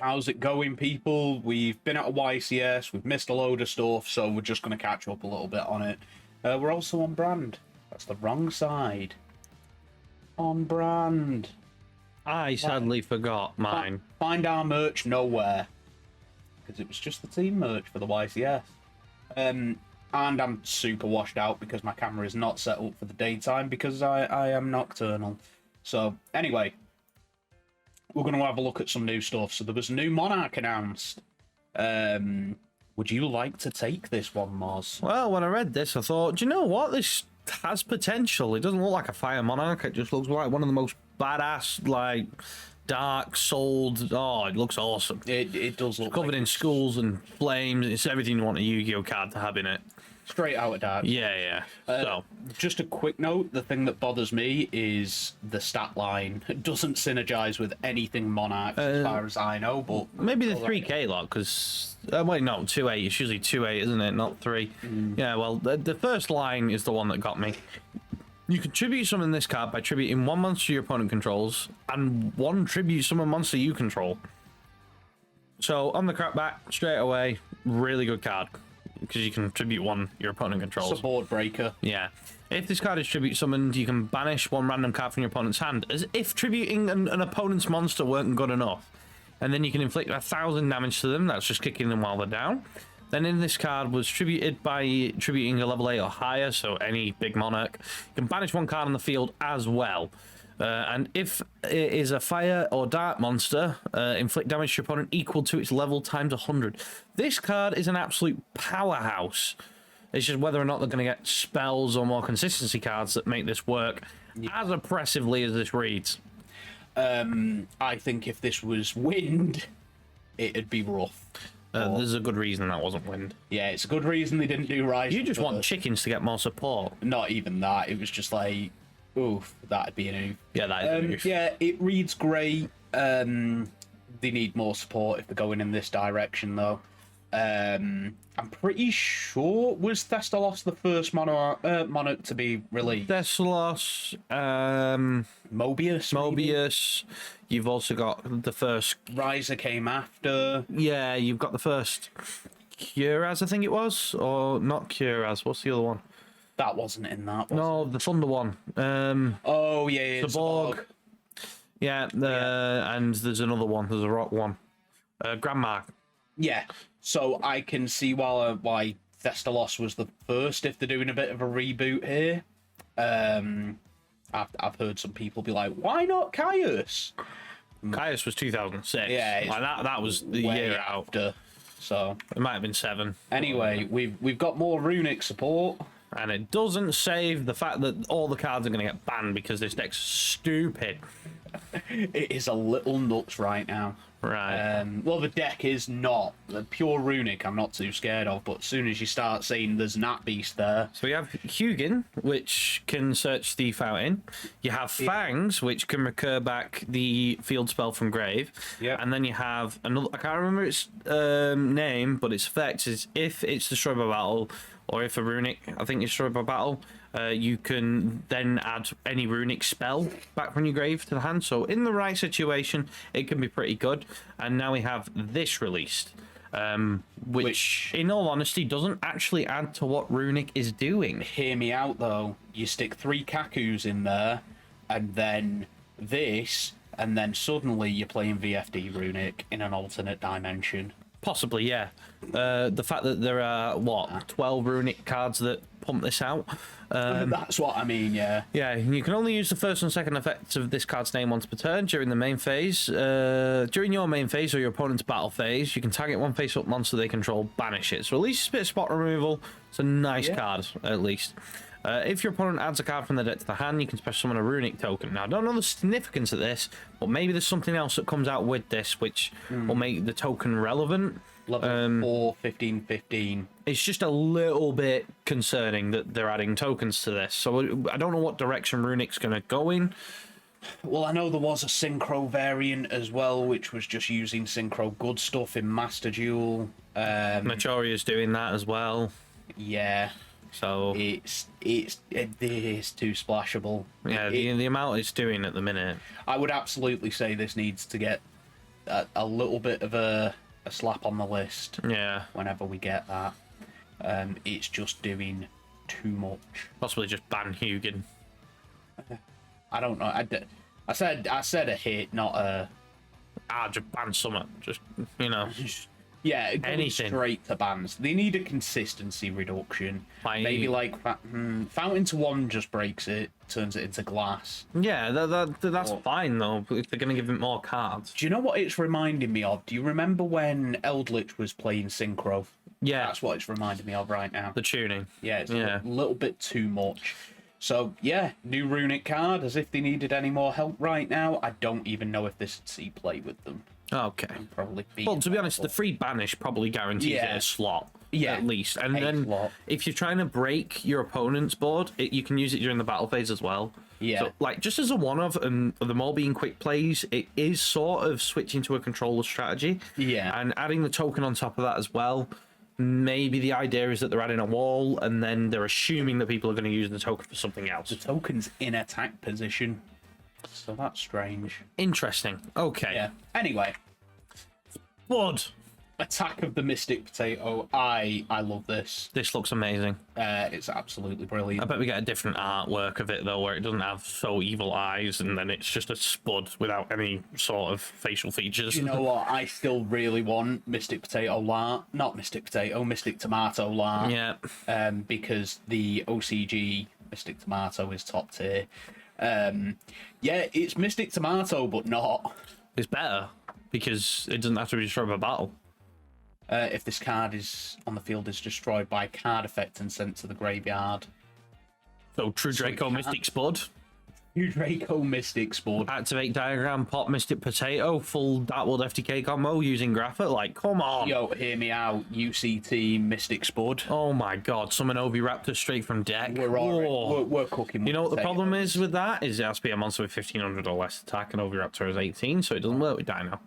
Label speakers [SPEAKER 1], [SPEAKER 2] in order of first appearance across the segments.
[SPEAKER 1] How's it going, people? We've been at a YCS, we've missed a load of stuff, so we're just going to catch up a little bit on it. We're also on brand. That's the wrong side. On brand.
[SPEAKER 2] I sadly forgot mine.
[SPEAKER 1] Find our merch nowhere. Because it was just the team merch for the YCS. And I'm super washed out because my camera is not set up for the daytime because I am nocturnal. So, anyway. We're going to have a look at some new stuff. So there was a new Monarch announced. Would you like to take this one, Moz?
[SPEAKER 2] Well, when I read this, I thought, do you know what? This has potential. It doesn't look like a Fire Monarch. It just looks like one of the most badass, like, dark souled. Oh, it looks awesome.
[SPEAKER 1] It does look
[SPEAKER 2] it's covered in skulls and flames. It's everything you want a Yu-Gi-Oh card to have in it.
[SPEAKER 1] Straight out of Dark.
[SPEAKER 2] Yeah. So,
[SPEAKER 1] just a quick note, the thing that bothers me is the stat line. It doesn't synergize with anything Monarch as far as I know, but...
[SPEAKER 2] Maybe the 3K lot, because... wait, no, 2-8. It's usually 2-8, isn't it? Not 3. Yeah, well, the first line is the one that got me. You can tribute summon this card by tributing one monster your opponent controls and one tribute summon monster you control. So, on the crap back, straight away, really good card. Because you can tribute one your opponent controls.
[SPEAKER 1] It's a board breaker.
[SPEAKER 2] Yeah. If this card is tribute summoned, you can banish one random card from your opponent's hand, as if tributing an opponent's monster weren't good enough. And then you can inflict 1,000 damage to them. That's just kicking them while they're down. Then in this card was tributed by tributing a level 8 or higher, so any big monarch. You can banish one card on the field as well. And if it is a fire or dark monster, inflict damage to your opponent equal to its level times 100. This card is an absolute powerhouse. It's just whether or not they're going to get spells or more consistency cards that make this work as oppressively as this reads.
[SPEAKER 1] I think if this was wind, it'd be rough.
[SPEAKER 2] There's a good reason that wasn't wind.
[SPEAKER 1] Yeah, it's a good reason they didn't do Rise.
[SPEAKER 2] You just want chickens to get more support.
[SPEAKER 1] Not even that. It was just like... Oof, that'd be an oof.
[SPEAKER 2] Yeah, that is an oof.
[SPEAKER 1] Yeah, it reads great. They need more support if they're going in this direction, though. I'm pretty sure... Was Thestalos the first Monarch to be released?
[SPEAKER 2] Thestalos,
[SPEAKER 1] Mobius.
[SPEAKER 2] You've also got the first...
[SPEAKER 1] Riser came after.
[SPEAKER 2] Yeah, you've got the first Curaz, I think it was. Or not Curaz, what's the other one?
[SPEAKER 1] That wasn't in that,
[SPEAKER 2] No, the Thunder one.
[SPEAKER 1] Oh, yeah,
[SPEAKER 2] the Borg. Yeah, and there's another one. There's a rock one. Grandmark.
[SPEAKER 1] Yeah, so I can see why Thestalos was the first if they're doing a bit of a reboot here. I've heard some people be like, why not Caius?
[SPEAKER 2] Caius was 2006.
[SPEAKER 1] Yeah,
[SPEAKER 2] like that was the year
[SPEAKER 1] after. So
[SPEAKER 2] it might have been 7.
[SPEAKER 1] Anyway, we've got more runic support.
[SPEAKER 2] And it doesn't save the fact that all the cards are going to get banned because this deck's stupid.
[SPEAKER 1] It is a little nuts right now.
[SPEAKER 2] Right.
[SPEAKER 1] Well, the deck is not. The pure runic I'm not too scared of, but as soon as you start saying there's Nat Beast there...
[SPEAKER 2] So we have Hugin, which can search the fountain. You have Fangs, which can recur back the field spell from grave.
[SPEAKER 1] Yeah.
[SPEAKER 2] And then you have another... I can't remember its name, but its effect is if it's destroyed by battle... Or if a runic, I think, is destroyed by battle, you can then add any runic spell back from your grave to the hand. So in the right situation, it can be pretty good. And now we have this released, which, in all honesty, doesn't actually add to what runic is doing.
[SPEAKER 1] Hear me out, though. You stick 3 Kakus in there, and then this, and then suddenly you're playing VFD runic in an alternate dimension.
[SPEAKER 2] Possibly, yeah. The fact that there are, 12 runic cards that pump this out.
[SPEAKER 1] That's what I mean, yeah.
[SPEAKER 2] Yeah, you can only use the first and second effects of this card's name once per turn during the main phase. During your main phase or your opponent's battle phase, you can target one face-up monster they control, banish it. So at least a bit of spot removal. It's a nice card, at least. If your opponent adds a card from the deck to the hand, you can special summon a runic token. Now, I don't know the significance of this, but maybe there's something else that comes out with this, which will make the token relevant.
[SPEAKER 1] Level 4, 15, 15.
[SPEAKER 2] It's just a little bit concerning that they're adding tokens to this. So I don't know what direction runic's going to go in.
[SPEAKER 1] Well, I know there was a Synchro variant as well, which was just using Synchro good stuff in Master Duel.
[SPEAKER 2] Machoria's doing that as well.
[SPEAKER 1] Yeah.
[SPEAKER 2] So
[SPEAKER 1] it is too splashable.
[SPEAKER 2] Yeah, the amount it's doing at the minute.
[SPEAKER 1] I would absolutely say this needs to get a little bit of a slap on the list
[SPEAKER 2] Yeah.
[SPEAKER 1] whenever we get that. It's just doing too much.
[SPEAKER 2] Possibly just ban Hugin.
[SPEAKER 1] I don't know. I said a hit, not a.
[SPEAKER 2] Just ban Summit. Just, you know.
[SPEAKER 1] Yeah,
[SPEAKER 2] anything
[SPEAKER 1] straight to bans. They need a consistency reduction. Maybe like Fountain to One just breaks it, turns it into glass.
[SPEAKER 2] Yeah, that's fine though. If they're gonna give it more cards.
[SPEAKER 1] Do you know what it's reminding me of? Do you remember when Eldritch was playing Synchro?
[SPEAKER 2] Yeah,
[SPEAKER 1] That's what it's reminding me of right now.
[SPEAKER 2] the tuning.
[SPEAKER 1] Yeah, it's a little bit too much. So yeah, new runic card. As if they needed any more help right now. I don't even know if this would see play with them.
[SPEAKER 2] Okay.
[SPEAKER 1] Probably.
[SPEAKER 2] Well, to be honest, the free banish probably guarantees it a slot.
[SPEAKER 1] Yeah,
[SPEAKER 2] at least. And then if you're trying to break your opponent's board, you can use it during the battle phase as well.
[SPEAKER 1] Yeah.
[SPEAKER 2] So, like, just as a one-off, and them all being quick plays, it is sort of switching to a controller strategy.
[SPEAKER 1] Yeah.
[SPEAKER 2] And adding the token on top of that as well. Maybe the idea is that they're adding a wall, and then they're assuming that people are going to use the token for something else.
[SPEAKER 1] The token's in attack position. So that's strange.
[SPEAKER 2] Interesting. Okay.
[SPEAKER 1] Yeah. Anyway.
[SPEAKER 2] Blood.
[SPEAKER 1] Attack of the Mystic Potato. I love this.
[SPEAKER 2] This looks amazing.
[SPEAKER 1] It's absolutely brilliant.
[SPEAKER 2] I bet we get a different artwork of it though, where it doesn't have so evil eyes, and then it's just a spud without any sort of facial features.
[SPEAKER 1] You know what? I still really want Mystic Potato Lart. Not Mystic Potato, Mystic Tomato Lart.
[SPEAKER 2] Yeah.
[SPEAKER 1] Because the OCG Mystic Tomato is top tier. Yeah, it's Mystic Tomato, but not.
[SPEAKER 2] It's better because it doesn't have to be destroyed by battle.
[SPEAKER 1] If this card is on the field is destroyed by card effect and sent to the graveyard.
[SPEAKER 2] So True Draco Mystic Spud.
[SPEAKER 1] True Draco Mystic Spud.
[SPEAKER 2] Activate Diagram, pop Mystic Potato, full Darkwood FTK combo using Graphic. Like, come on.
[SPEAKER 1] Yo, hear me out. UCT Mystic Spud.
[SPEAKER 2] Oh my god, summon Oviraptor straight from deck.
[SPEAKER 1] We're cooking.
[SPEAKER 2] You know what the problem is with that? Is it has to be a monster with 1500 or less attack, and Oviraptor is 18, so it doesn't work with Dino.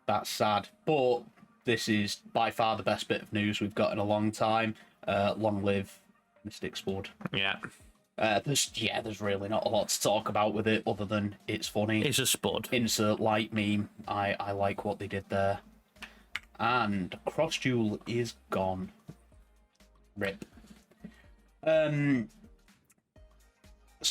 [SPEAKER 1] That's sad. But this is by far the best bit of news we've got in a long time. Long live Mystic Spud.
[SPEAKER 2] Yeah.
[SPEAKER 1] There's really not a lot to talk about with it other than it's funny.
[SPEAKER 2] It's a spud.
[SPEAKER 1] Insert light meme. I like what they did there. And Cross Duel is gone. Rip. So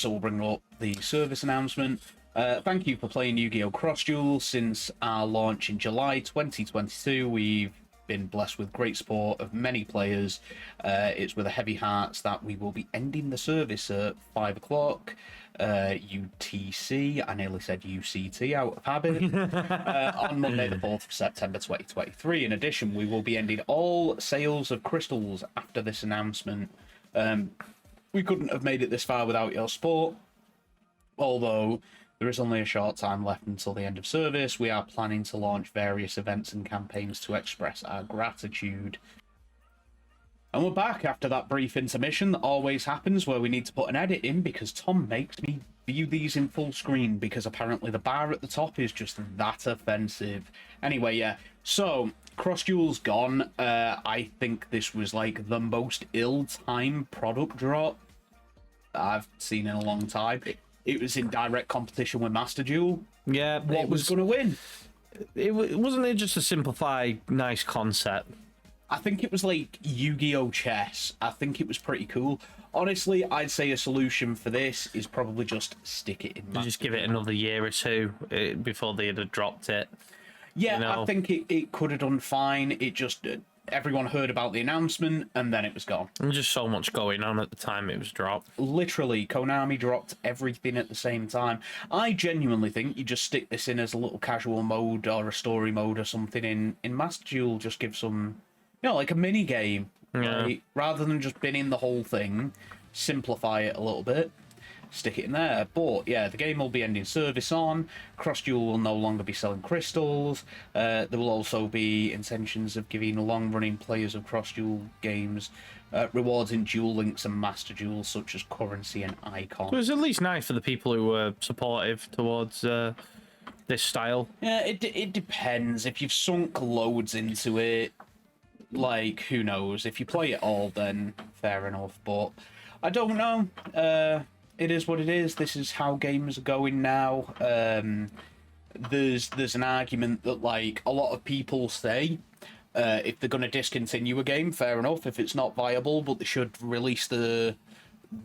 [SPEAKER 1] we'll bring up the service announcement. Thank you for playing Yu-Gi-Oh! Cross Duel. Since our launch in July 2022, we've been blessed with great support of many players. It's with a heavy heart that we will be ending the service at 5 o'clock UTC. I nearly said UCT out of habit. On Monday the 4th of September 2023. In addition, we will be ending all sales of crystals after this announcement. We couldn't have made it this far without your support. Although there is only a short time left until the end of service, we are planning to launch various events and campaigns to express our gratitude. And we're back after that brief intermission that always happens where we need to put an edit in because Tom makes me view these in full screen because apparently the bar at the top is just that offensive. Anyway, yeah, so Cross Duel's gone. I think this was like the most ill-timed product drop I've seen in a long time. It was in direct competition with Master Duel.
[SPEAKER 2] Yeah,
[SPEAKER 1] what was going to win?
[SPEAKER 2] It wasn't it just a simplified, nice concept.
[SPEAKER 1] I think it was like Yu-Gi-Oh! Chess. I think it was pretty cool. Honestly, I'd say a solution for this is probably just stick it in.
[SPEAKER 2] Just give it another year or two before they'd have dropped it.
[SPEAKER 1] Yeah, you know? I think it could have done fine. It just everyone heard about the announcement and then it was gone.
[SPEAKER 2] And just so much going on at the time it was dropped.
[SPEAKER 1] Literally, Konami dropped everything at the same time. I genuinely think you just stick this in as a little casual mode or a story mode or something in Master Duel. Just give some, like a mini game, right? Rather than just binning the whole thing. Simplify it a little bit. Stick it in there. But yeah, the game will be ending service on. Cross Duel will no longer be selling crystals. There will also be intentions of giving long-running players of Cross Duel games rewards in Duel Links and Master Duels, such as currency and icon.
[SPEAKER 2] So it's at least nice for the people who were supportive towards this style.
[SPEAKER 1] Yeah, it depends. If you've sunk loads into it, like, who knows? If you play it all, then fair enough. But I don't know. It is what it is. This is how games are going now. there's an argument that like a lot of people say if they're going to discontinue a game, fair enough. If it's not viable, but they should release the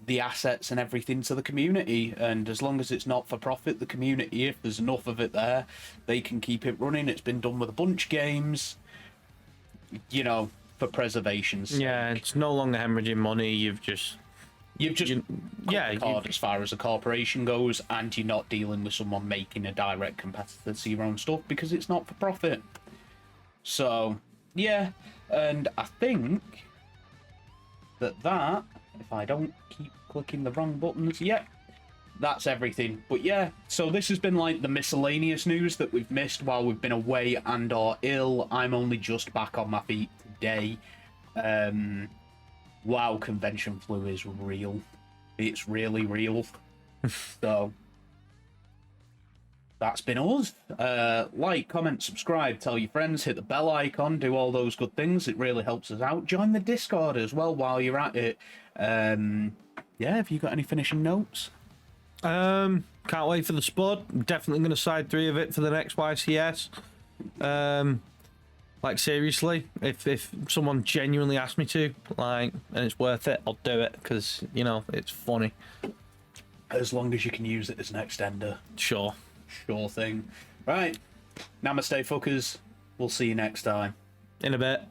[SPEAKER 1] assets and everything to the community. And as long as it's not for profit, the community, if there's enough of it there, they can keep it running. It's been done with a bunch of games, you know, for preservation's
[SPEAKER 2] Yeah,
[SPEAKER 1] sake.
[SPEAKER 2] it's no longer hemorrhaging money. You've just
[SPEAKER 1] card as far as a corporation goes, and you're not dealing with someone making a direct competitor to your own stuff because it's not for profit. So yeah, and I think that if I don't keep clicking the wrong buttons, that's everything. But yeah, so this has been like the miscellaneous news that we've missed while we've been away and or ill. I'm only just back on my feet today. WoW convention flu is real. It's really real. So that's been us. Like, comment, subscribe, tell your friends, hit the bell icon, do all those good things. It really helps us out. Join the Discord as well while you're at it. Yeah, have you got any finishing notes?
[SPEAKER 2] Can't wait for the Spud. Definitely going to side 3 of it for the next YCS. Like, seriously, if someone genuinely asked me to, like, and it's worth it, I'll do it, because, you know, it's funny.
[SPEAKER 1] As long as you can use it as an extender.
[SPEAKER 2] Sure.
[SPEAKER 1] Sure thing. Right. Namaste, fuckers. We'll see you next time.
[SPEAKER 2] In a bit.